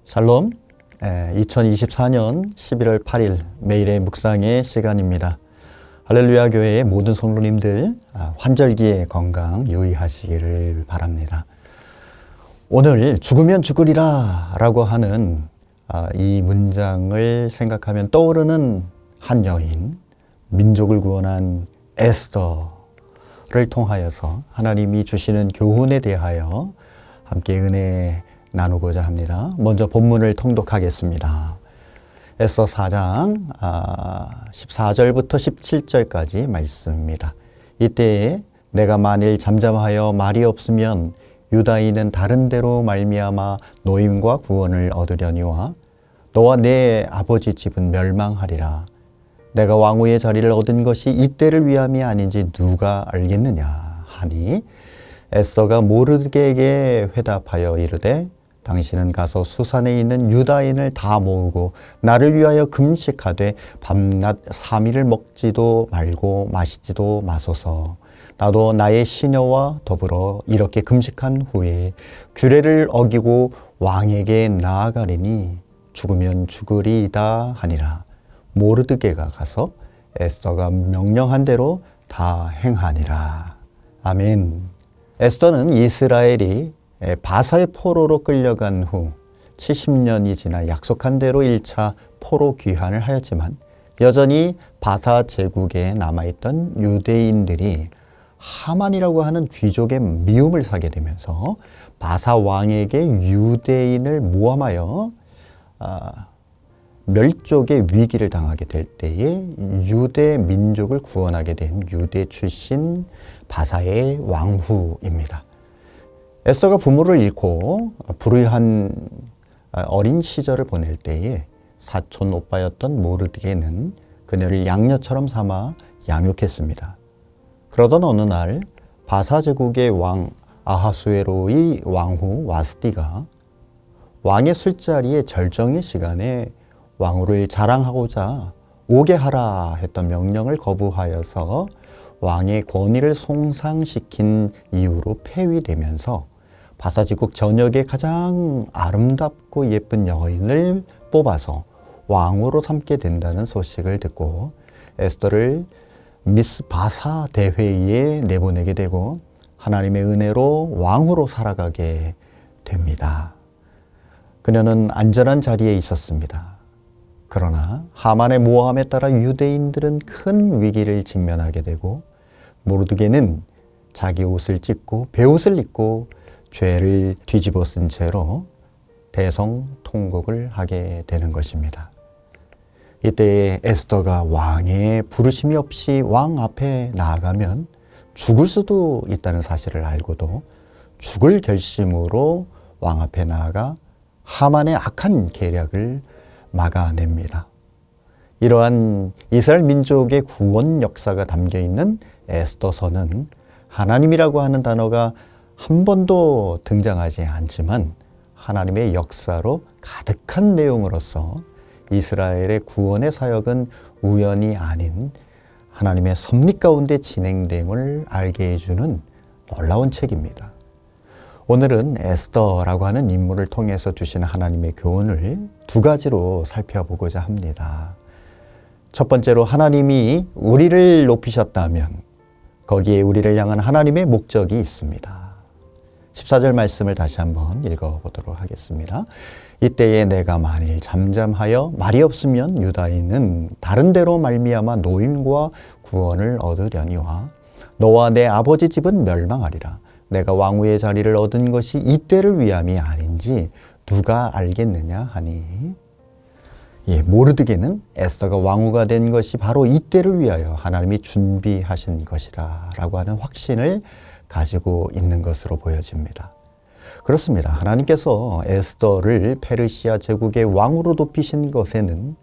샬롬, 2024년 11월 8일 매일의 묵상의 시간입니다. 할렐루야 교회의 모든 성도님들 환절기에 건강 유의하시기를 바랍니다. 오늘 죽으면 죽으리라 라고 하는 이 문장을 생각하면 떠오르는 한 여인, 민족을 구원한 에스더를 통하여서 하나님이 주시는 교훈에 대하여 함께 은혜 나누고자 합니다. 먼저 본문을 통독하겠습니다. 에스더 4장 14절부터 17절까지 말씀입니다. 이때에 내가 만일 잠잠하여 말이 없으면 유다인은 다른 데로 말미암아 노임과 구원을 얻으려니와 너와 내 아버지 집은 멸망하리라. 내가 왕후의 자리를 얻은 것이 이때를 위함이 아닌지 누가 알겠느냐 하니 에스더가 모르드게에게 회답하여 이르되 당신은 가서 수산에 있는 유다인을 다 모으고 나를 위하여 금식하되 밤낮 3일을 먹지도 말고 마시지도 마소서. 나도 나의 시녀와 더불어 이렇게 금식한 후에 규례를 어기고 왕에게 나아가리니 죽으면 죽으리이다 하니라. 모르드게가 가서 에스더가 명령한 대로 다 행하니라. 아멘. 에스더는 이스라엘이 바사의 포로로 끌려간 후 70년이 지나 약속한 대로 1차 포로 귀환을 하였지만 여전히 바사 제국에 남아있던 유대인들이 하만이라고 하는 귀족의 미움을 사게 되면서 바사 왕에게 유대인을 모함하여 멸족의 위기를 당하게 될 때에 유대 민족을 구원하게 된 유대 출신 바사의 왕후입니다. 에스더가 부모를 잃고 불의한 어린 시절을 보낼 때에 사촌 오빠였던 모르드게는 그녀를 양녀처럼 삼아 양육했습니다. 그러던 어느 날 바사 제국의 왕 아하수에로의 왕후 와스티가 왕의 술자리에 절정의 시간에 왕후를 자랑하고자 오게 하라 했던 명령을 거부하여서 왕의 권위를 손상시킨 이유로 폐위되면서 바사제국 전역에 가장 아름답고 예쁜 여인을 뽑아서 왕후로 삼게 된다는 소식을 듣고 에스더를 미스 바사 대회의에 내보내게 되고 하나님의 은혜로 왕후로 살아가게 됩니다. 그녀는 안전한 자리에 있었습니다. 그러나 하만의 모함에 따라 유대인들은 큰 위기를 직면하게 되고 모르드게는 자기 옷을 찢고 베옷을 입고 죄를 뒤집어 쓴 채로 대성통곡을 하게 되는 것입니다. 이때에 에스더가 왕의 부르심이 없이 왕 앞에 나아가면 죽을 수도 있다는 사실을 알고도 죽을 결심으로 왕 앞에 나아가 하만의 악한 계략을 막아냅니다. 이러한 이스라엘 민족의 구원 역사가 담겨있는 에스더서는 하나님이라고 하는 단어가 한 번도 등장하지 않지만 하나님의 역사로 가득한 내용으로서 이스라엘의 구원의 사역은 우연이 아닌 하나님의 섭리 가운데 진행됨을 알게 해주는 놀라운 책입니다. 오늘은 에스더라고 하는 인물을 통해서 주시는 하나님의 교훈을 두 가지로 살펴보고자 합니다. 첫 번째로 하나님이 우리를 높이셨다면 거기에 우리를 향한 하나님의 목적이 있습니다. 14절 말씀을 다시 한번 읽어보도록 하겠습니다. 이때에 내가 만일 잠잠하여 말이 없으면 유다인은 다른 데로 말미암아 노임과 구원을 얻으려니와 너와 내 아버지 집은 멸망하리라. 내가 왕후의 자리를 얻은 것이 이때를 위함이 아닌지 누가 알겠느냐 하니 모르드게는 에스더가 왕후가 된 것이 바로 이때를 위하여 하나님이 준비하신 것이다 라고 하는 확신을 가지고 있는 것으로 보여집니다. 그렇습니다. 하나님께서 에스더를 페르시아 제국의 왕으로 높이신 것에는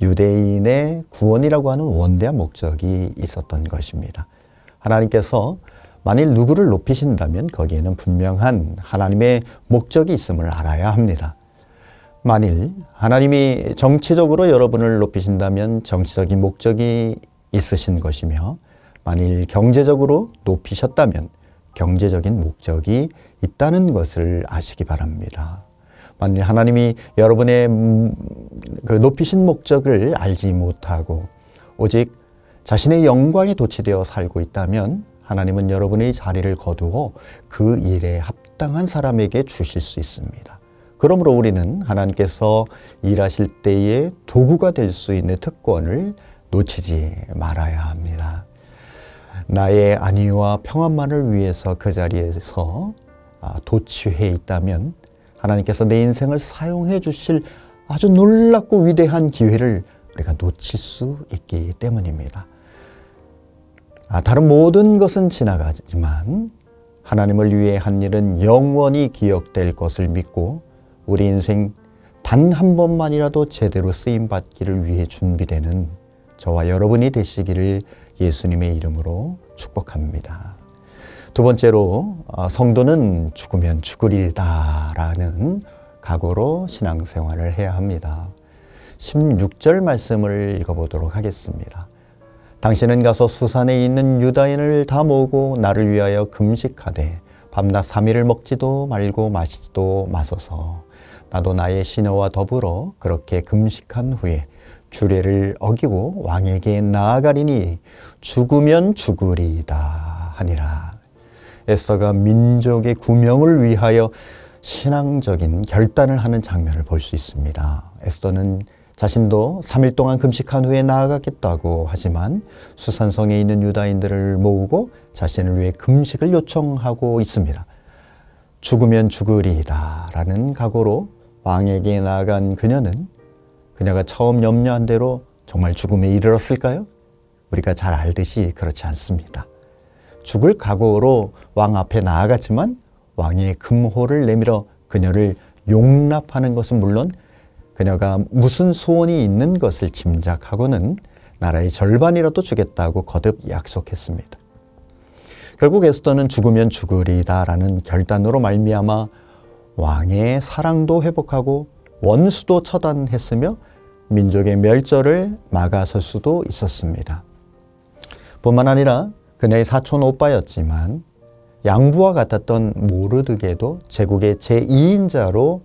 유대인의 구원이라고 하는 원대한 목적이 있었던 것입니다. 하나님께서 만일 누구를 높이신다면 거기에는 분명한 하나님의 목적이 있음을 알아야 합니다. 만일 하나님이 정치적으로 여러분을 높이신다면 정치적인 목적이 있으신 것이며 만일 경제적으로 높이셨다면 경제적인 목적이 있다는 것을 아시기 바랍니다. 만일 하나님이 여러분의 그 높이신 목적을 알지 못하고 오직 자신의 영광에 도취되어 살고 있다면 하나님은 여러분의 자리를 거두어 그 일에 합당한 사람에게 주실 수 있습니다. 그러므로 우리는 하나님께서 일하실 때에 도구가 될 수 있는 특권을 놓치지 말아야 합니다. 나의 안위와 평안만을 위해서 그 자리에서 도취해 있다면 하나님께서 내 인생을 사용해 주실 아주 놀랍고 위대한 기회를 우리가 놓칠 수 있기 때문입니다. 다른 모든 것은 지나가지만 하나님을 위해 한 일은 영원히 기억될 것을 믿고 우리 인생 단 한 번만이라도 제대로 쓰임받기를 위해 준비되는 저와 여러분이 되시기를 예수님의 이름으로 축복합니다. 두 번째로 성도는 죽으면 죽으리다라는 각오로 신앙생활을 해야 합니다. 16절 말씀을 읽어보도록 하겠습니다. 당신은 가서 수산에 있는 유다인을 다 모으고 나를 위하여 금식하되 밤낮 3일을 먹지도 말고 마시지도 마소서. 나도 나의 시녀와 더불어 그렇게 금식한 후에 규례를 어기고 왕에게 나아가리니 죽으면 죽으리이다 하니라. 에스더가 민족의 구명을 위하여 신앙적인 결단을 하는 장면을 볼 수 있습니다. 에스더는 자신도 3일 동안 금식한 후에 나아가겠다고 하지만 수산성에 있는 유다인들을 모으고 자신을 위해 금식을 요청하고 있습니다. 죽으면 죽으리이다 라는 각오로 왕에게 나아간 그녀가 처음 염려한 대로 정말 죽음에 이르렀을까요? 우리가 잘 알듯이 그렇지 않습니다. 죽을 각오로 왕 앞에 나아갔지만 왕의 금호를 내밀어 그녀를 용납하는 것은 물론 그녀가 무슨 소원이 있는 것을 짐작하고는 나라의 절반이라도 주겠다고 거듭 약속했습니다. 결국 에스더는 죽으면 죽으리다라는 결단으로 말미암아 왕의 사랑도 회복하고 원수도 처단했으며 민족의 멸절을 막아설 수도 있었습니다. 뿐만 아니라 그녀의 사촌 오빠였지만 양부와 같았던 모르드게도 제국의 제2인자로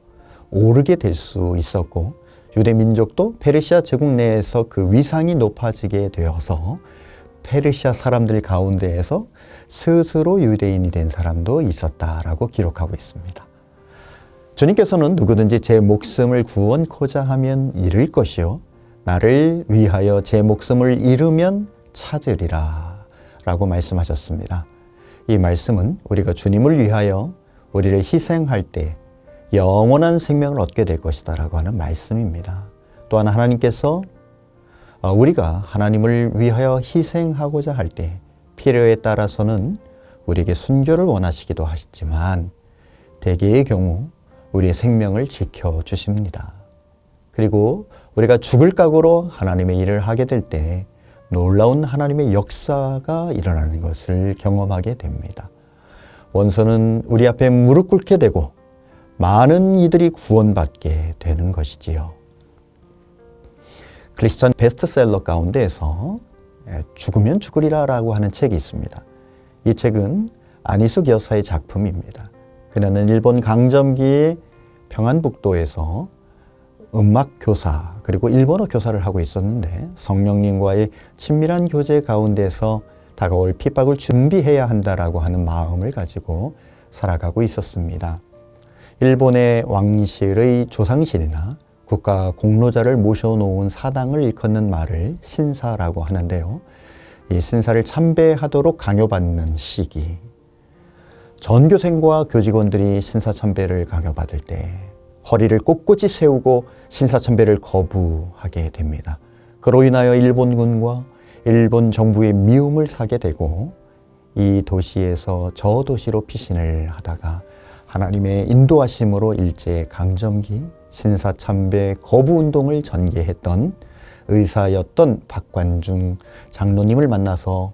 오르게 될 수 있었고 유대 민족도 페르시아 제국 내에서 그 위상이 높아지게 되어서 페르시아 사람들 가운데에서 스스로 유대인이 된 사람도 있었다라고 기록하고 있습니다. 주님께서는 누구든지 제 목숨을 구원코자 하면 잃을 것이요 나를 위하여 제 목숨을 잃으면 찾으리라 라고 말씀하셨습니다. 이 말씀은 우리가 주님을 위하여 우리를 희생할 때 영원한 생명을 얻게 될 것이다 라고 하는 말씀입니다. 또한 하나님께서 우리가 하나님을 위하여 희생하고자 할 때 필요에 따라서는 우리에게 순교를 원하시기도 하시지만 대개의 경우 우리의 생명을 지켜주십니다. 그리고 우리가 죽을 각오로 하나님의 일을 하게 될 때 놀라운 하나님의 역사가 일어나는 것을 경험하게 됩니다. 원수는 우리 앞에 무릎 꿇게 되고 많은 이들이 구원받게 되는 것이지요. 크리스천 베스트셀러 가운데에서 죽으면 죽으리라라고 하는 책이 있습니다. 이 책은 안희숙 여사의 작품입니다. 그녀는 일본 강점기의 평안북도에서 음악 교사 그리고 일본어 교사를 하고 있었는데 성령님과의 친밀한 교제 가운데서 다가올 핍박을 준비해야 한다라고 하는 마음을 가지고 살아가고 있었습니다. 일본의 왕실의 조상실이나 국가 공로자를 모셔놓은 사당을 일컫는 말을 신사라고 하는데요. 이 신사를 참배하도록 강요받는 시기, 전교생과 교직원들이 신사참배를 강요받을 때 허리를 꼿꼿이 세우고 신사참배를 거부하게 됩니다. 그로 인하여 일본군과 일본 정부의 미움을 사게 되고 이 도시에서 저 도시로 피신을 하다가 하나님의 인도하심으로 일제강점기 신사참배 거부운동을 전개했던 의사였던 박관중 장로님을 만나서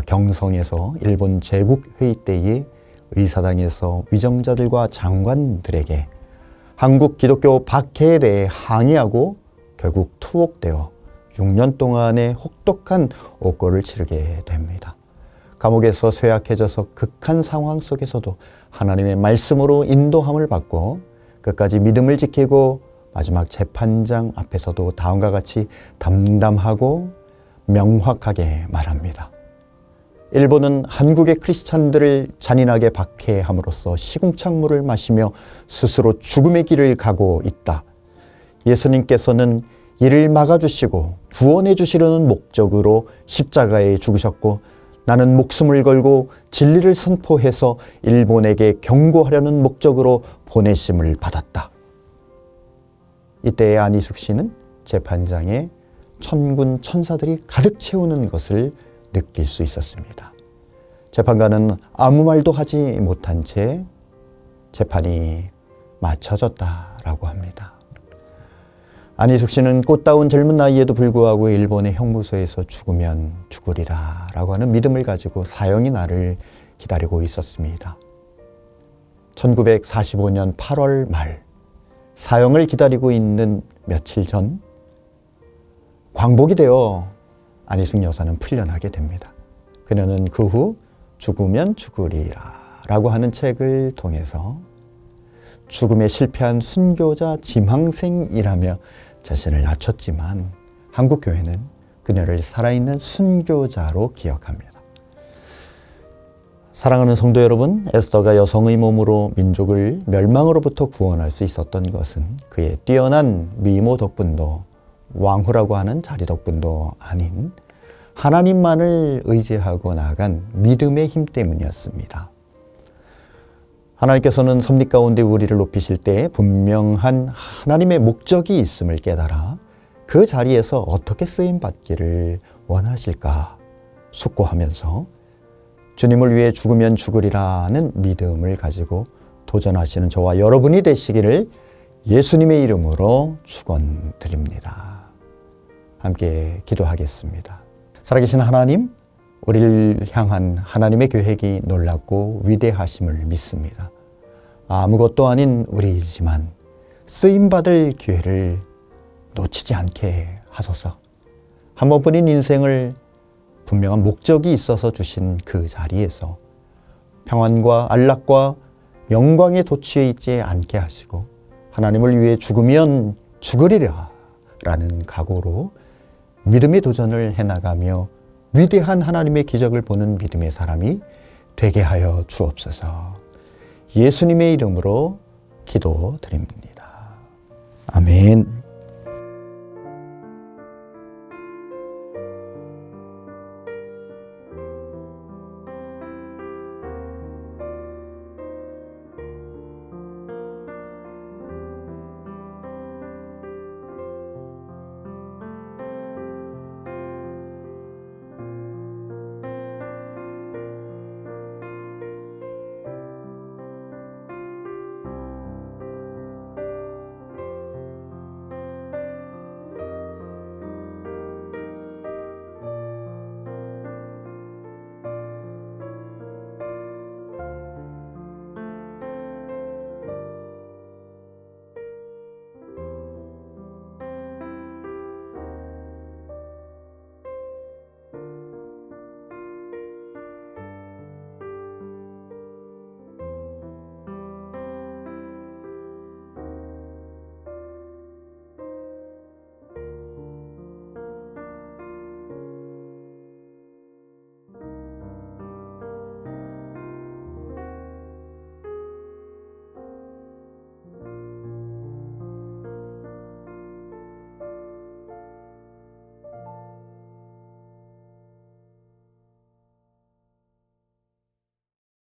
경성에서 일본 제국회의 때에 의사당에서 위정자들과 장관들에게 한국 기독교 박해에 대해 항의하고 결국 투옥되어 6년 동안의 혹독한 옥고를 치르게 됩니다. 감옥에서 쇠약해져서 극한 상황 속에서도 하나님의 말씀으로 인도함을 받고 끝까지 믿음을 지키고 마지막 재판장 앞에서도 다음과 같이 담담하고 명확하게 말합니다. 일본은 한국의 크리스찬들을 잔인하게 박해함으로써 시궁창물을 마시며 스스로 죽음의 길을 가고 있다. 예수님께서는 이를 막아주시고 구원해 주시려는 목적으로 십자가에 죽으셨고 나는 목숨을 걸고 진리를 선포해서 일본에게 경고하려는 목적으로 보내심을 받았다. 이때의 안희숙 씨는 재판장에 천군 천사들이 가득 채우는 것을 느낄 수 있었습니다. 재판관은 아무 말도 하지 못한 채 재판이 마쳐졌다라고 합니다. 안희숙 씨는 꽃다운 젊은 나이에도 불구하고 일본의 형무소에서 죽으면 죽으리라 라고 하는 믿음을 가지고 사형이 날을 기다리고 있었습니다. 1945년 8월 말 사형을 기다리고 있는 며칠 전 광복이 되어 안희숙 여사는 풀려나게 됩니다. 그녀는 그 후 죽으면 죽으리라 라고 하는 책을 통해서 죽음에 실패한 순교자 지망생이라며 자신을 낮췄지만 한국교회는 그녀를 살아있는 순교자로 기억합니다. 사랑하는 성도 여러분, 에스더가 여성의 몸으로 민족을 멸망으로부터 구원할 수 있었던 것은 그의 뛰어난 미모 덕분도 왕후라고 하는 자리 덕분도 아닌 하나님만을 의지하고 나아간 믿음의 힘 때문이었습니다. 하나님께서는 섭리 가운데 우리를 높이실 때 분명한 하나님의 목적이 있음을 깨달아 그 자리에서 어떻게 쓰임받기를 원하실까 숙고하면서 주님을 위해 죽으면 죽으리라는 믿음을 가지고 도전하시는 저와 여러분이 되시기를 예수님의 이름으로 축원드립니다. 함께 기도하겠습니다. 살아계신 하나님, 우리를 향한 하나님의 계획이 놀랍고 위대하심을 믿습니다. 아무것도 아닌 우리이지만 쓰임받을 기회를 놓치지 않게 하소서. 한 번뿐인 인생을 분명한 목적이 있어서 주신 그 자리에서 평안과 안락과 영광에 도취해 있지 않게 하시고 하나님을 위해 죽으면 죽으리라 라는 각오로 믿음의 도전을 해나가며 위대한 하나님의 기적을 보는 믿음의 사람이 되게 하여 주옵소서. 예수님의 이름으로 기도드립니다. 아멘.